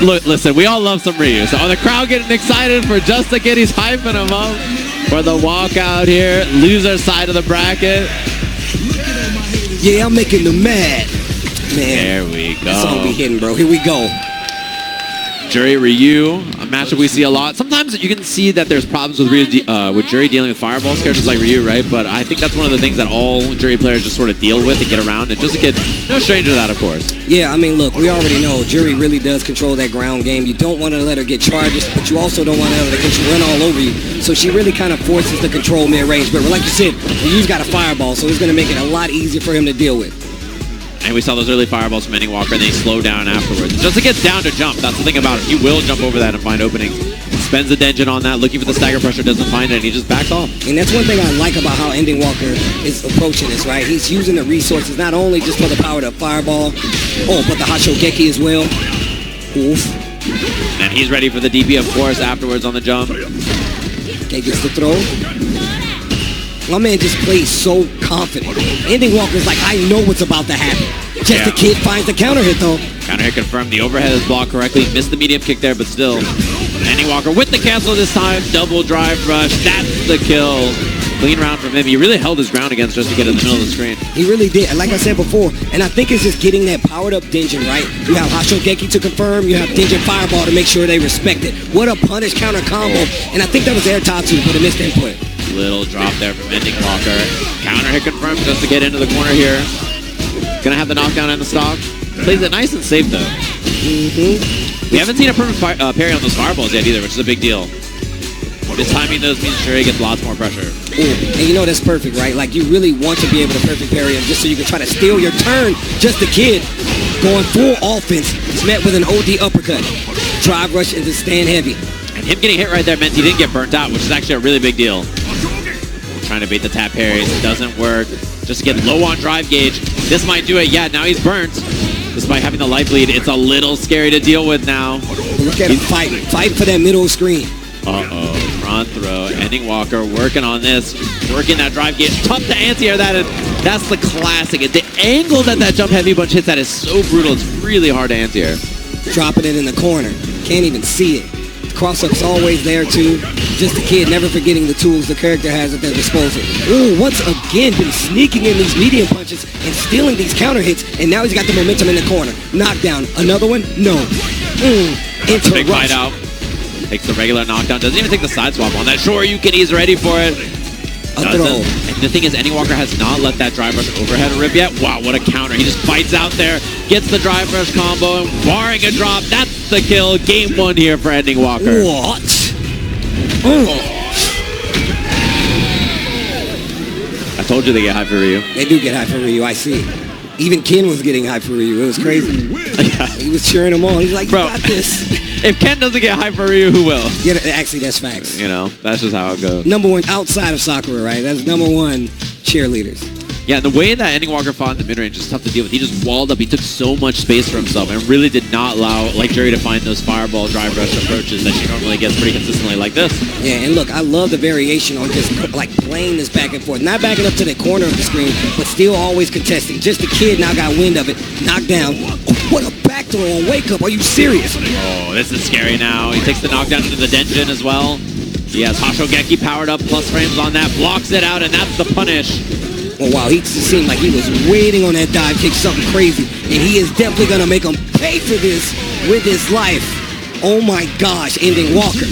Look, listen, we all love some Ryu. So the crowd getting excited for JUSTAKID. He's hyping him up for the walkout here. Loser side of the bracket. Yeah, I'm making them mad. Man, there we go. That song be hitting, bro. Here we go. Juri Ryu, a matchup we see a lot. Sometimes you can see that there's problems with Juri dealing with fireballs, characters like Ryu, right? But I think that's one of the things that all Juri players just sort of deal with and get around. And JUSTAKID, no stranger to that, of course. Yeah, I mean, look, we already know Juri really does control that ground game. You don't want to let her get charges, but you also don't want to let her run all over you. So she really kind of forces the control mid-range. But like you said, Ryu's got a fireball, so it's going to make it a lot easier for him to deal with. And we saw those early fireballs from ENDINGWALKER, and they slow down afterwards. JUSTAKID's down to jump. That's the thing about him. He will jump over that and find openings. Spends the Denjin on that, looking for the stagger pressure, doesn't find it, and he just backs off. And that's one thing I like about how ENDINGWALKER is approaching this, right? He's using the resources not only just for the power to fireball, but the Hashogeki as well. Oof. And he's ready for the DP, of course, afterwards on the jump. Okay, gets the throw. My man just plays so confident. ENDINGWALKER's like, I know what's about to happen. JUSTAKID finds the counter hit, though. Counter hit confirmed. The overhead is blocked correctly. Missed the medium kick there, but still. ENDINGWALKER with the cancel this time. Double drive rush. That's the kill. Clean round from him. He really held his ground against JUSTAKID in the middle of the screen. He really did. And like I said before, and I think it's just getting that powered up Denjin, right? You have Hashogeki to confirm. You have Denjin Fireball to make sure they respect it. What a punish counter combo. And I think that was air Tatsu, but a missed input. Little drop there from ENDINGWALKER. Counter hit confirmed just to get into the corner here. Gonna have the knockdown and the stock. Plays it nice and safe though. We haven't seen a perfect parry on those fireballs yet either, which is a big deal. This timing those means Juri gets lots more pressure. And you know that's perfect, right? Like you really want to be able to perfect parry him just so you can try to steal your turn. JUSTAKID going full offense. It's met with an OD uppercut. Drive rush into stand heavy. And him getting hit right there meant he didn't get burnt out, which is actually a really big deal. Trying to bait the tap parries, it doesn't work. Just to get low on drive gauge. This might do it. Yeah, now he's burnt. Despite having the life lead, it's a little scary to deal with now. Look at him fighting. Fight for that middle screen. Uh-oh. Front throw. ENDINGWALKER working on this. Working that drive gauge. Tough to anti-air that. That's the classic. The angle that jump heavy bunch hits that is so brutal. It's really hard to anti-air. Dropping it in the corner. Can't even see it. Cross-up's always there, too. JUSTAKID never forgetting the tools the character has at their disposal. Ooh, once again, been sneaking in these medium punches and stealing these counter hits, and now he's got the momentum in the corner. Knockdown. Another one? No. That's a big fight out. Takes the regular knockdown. Doesn't even take the side swap on that. Sure, he's ready for it. A throw. And the thing is, ENDINGWALKER has not let that drive rush overhead rip yet. Wow, what a counter. He just fights out there, gets the drive rush combo, and barring a drop, that's the kill. Game 1 here for ENDINGWALKER. What? I told you they get high for Ryu. They do get high for Ryu, I see. Even Ken was getting high for Ryu. It was crazy. Yeah. He was cheering him on. He's like, bro, you got this. If Ken doesn't get high for Ryu, who will? Yeah, actually, that's facts. You know, that's just how it goes. Number 1 outside of Sakura, right? That's number 1 cheerleaders. Yeah, the way that ENDINGWALKER fought in the mid-range is tough to deal with. He just walled up. He took so much space for himself and really did not allow Juri to find those fireball drive rush approaches that she normally gets pretty consistently like this. Yeah, and look, I love the variation on just like playing this back and forth. Not backing up to the corner of the screen, but still always contesting. JUSTAKID now got wind of it. Knocked down. What a backdoor on wake up. Are you serious? Oh, this is scary now. He takes the knockdown into the Denjin as well. He has Hashogeki powered up, plus frames on that. Blocks it out, and that's the punish. Oh, wow, he just seemed like he was waiting on that dive kick, something crazy. And he is definitely going to make him pay for this with his life. Oh, my gosh, ENDINGWALKER.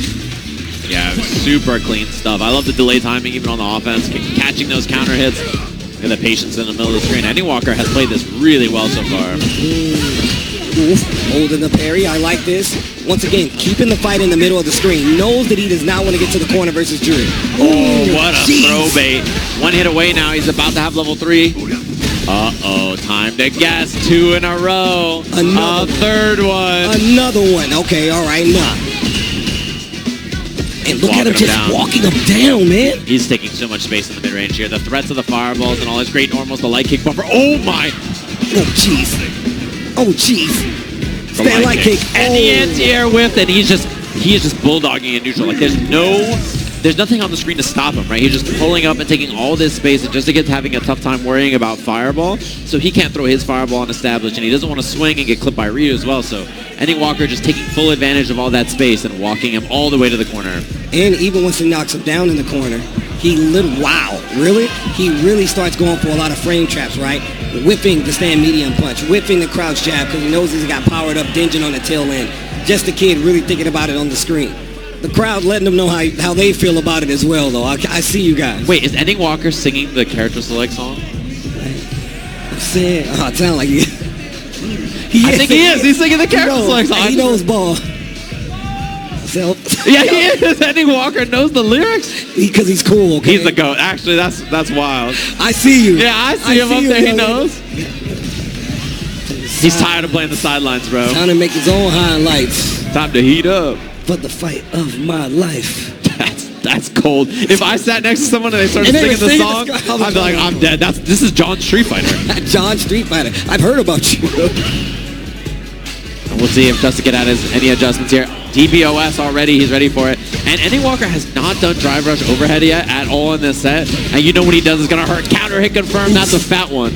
Yeah, super clean stuff. I love the delay timing, even on the offense, catching those counter hits. And the patience in the middle of the screen. ENDINGWALKER has played this really well so far. Holding the parry, I like this. Once again, keeping the fight in the middle of the screen. Knows that he does not want to get to the corner versus Juri. Oh, what a throw bait. 1 hit away now. He's about to have level 3. Uh-oh, time to guess. 2 in a row. A third one. Another one. Okay, all right, nah. And look at him just walking him down, man. He's taking so much space in the mid-range here. The threats of the fireballs and all his great normals, the light kick buffer. Oh, my. Oh, jeez. Oh, jeez. Stand light kick. And the anti-air whip, and he is just bulldogging in neutral. Like, there's no there's nothing on the screen to stop him, right? He's just pulling up and taking all this space, and JUSTAKID's having a tough time worrying about Fireball, so he can't throw his Fireball unestablished, and he doesn't want to swing and get clipped by Ryu as well, so ENDINGWALKER just taking full advantage of all that space and walking him all the way to the corner. And even once he knocks him down in the corner, he wow, really? He really starts going for a lot of frame traps, right? Whipping the stand medium punch, whipping the crouch jab, because he knows he's got powered up Denjin on the tail end. JUSTAKID really thinking about it on the screen. The crowd letting them know how they feel about it as well, though. I see you guys. Wait, is ENDINGWALKER singing the character select song? I'm saying, it sounds like I think he is. He's singing the character select song. He knows ball. Yeah, he is. ENDINGWALKER knows the lyrics. Because he's cool, okay? He's the GOAT. Actually, that's wild. I see you. Yeah, I see him up there. He knows. He's tired of playing the sidelines, bro. Trying to make his own highlights. Time to heat up. For the fight of my life. That's cold. If I sat next to someone and they started singing the song, I'd be like, I'm dead. This is John Street Fighter. John Street Fighter. I've heard about you. And we'll see if JUSTAKID has any adjustments here. DBOS already. He's ready for it. And ENDINGWALKER has not done drive rush overhead yet at all in this set. And you know what he does is going to hurt. Counter hit confirmed. That's a fat one.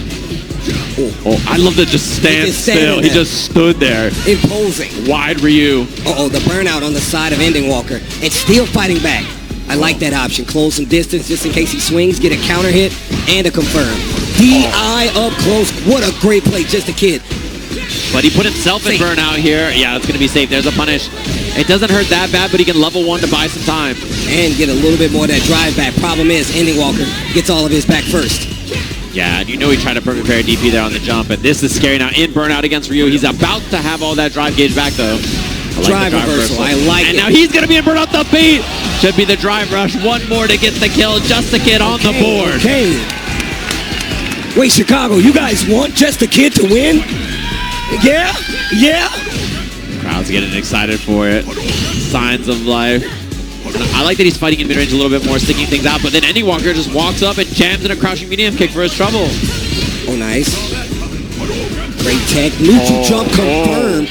Oh, I love to just stand still. He just stood there. Imposing. Wide Ryu. Uh-oh, the burnout on the side of ENDINGWALKER. And still fighting back. I like that option. Close some distance just in case he swings, get a counter hit, and a confirm. DI up close. What a great play, JUSTAKID. But he put himself in burnout here. Yeah, it's going to be safe. There's a punish. It doesn't hurt that bad, but he can level 1 to buy some time. And get a little bit more of that drive back. Problem is, ENDINGWALKER gets all of his back first. Yeah, and you know he tried to perfect parry DP there on the jump, and this is scary now. In burnout against Ryu. He's about to have all that drive gauge back, though. Drive reversal. I like it. And now he's going to be in burnout the beat. Should be the drive rush. One more to get the kill. JUSTAKID on the board. Okay. Wait, Chicago, you guys want JUSTAKID to win? Yeah? Yeah? Crowd's getting excited for it. Signs of life. I like that he's fighting in mid-range a little bit more, sticking things out, but then ENDINGWALKER just walks up and jams in a crouching medium kick for his trouble. Oh, nice. Great tech. Neutral jump confirmed.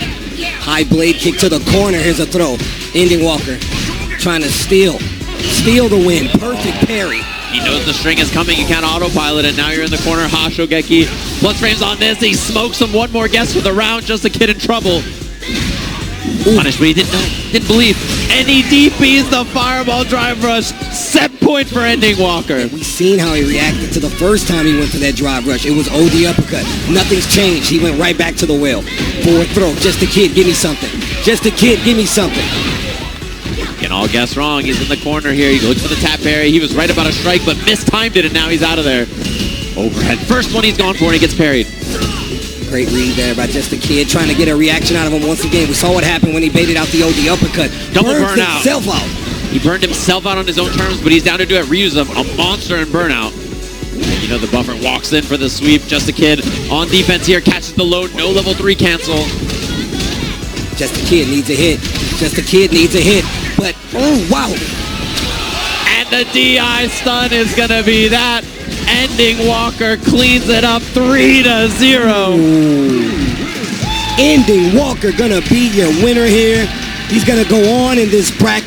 High blade kick to the corner. Here's a throw. ENDINGWALKER trying to steal the win. Perfect parry. He knows the string is coming. You can't autopilot it. Now you're in the corner. Hashogeki. Plus frames on this. He smokes him. One more guess for the round. JUSTAKID in trouble. Punished, but he didn't believe. And he DPs the fireball drive rush. Set point for ENDINGWALKER. We've seen how he reacted to the first time he went for that drive rush. It was OD uppercut. Nothing's changed. He went right back to the well. Forward throw. JUSTAKID, give me something. JUSTAKID, give me something. Can all guess wrong. He's in the corner here. He looks for the tap parry. He was right about a strike, but mistimed it, and now he's out of there. Overhead. First one he's gone for, and he gets parried. Great read there by JUSTAKID, trying to get a reaction out of him once again. We saw what happened when he baited out the OD uppercut. Double burnout. Himself out. He burned himself out on his own terms, but he's down to do it. Ryu's a monster in burnout. And you know the buffer walks in for the sweep. JUSTAKID on defense here, catches the load. No level 3 cancel. JUSTAKID needs a hit. JUSTAKID needs a hit. But, oh, wow. And the DI stun is going to be that. ENDINGWALKER cleans it up 3-0. ENDINGWALKER gonna be your winner here. He's gonna go on in this bracket.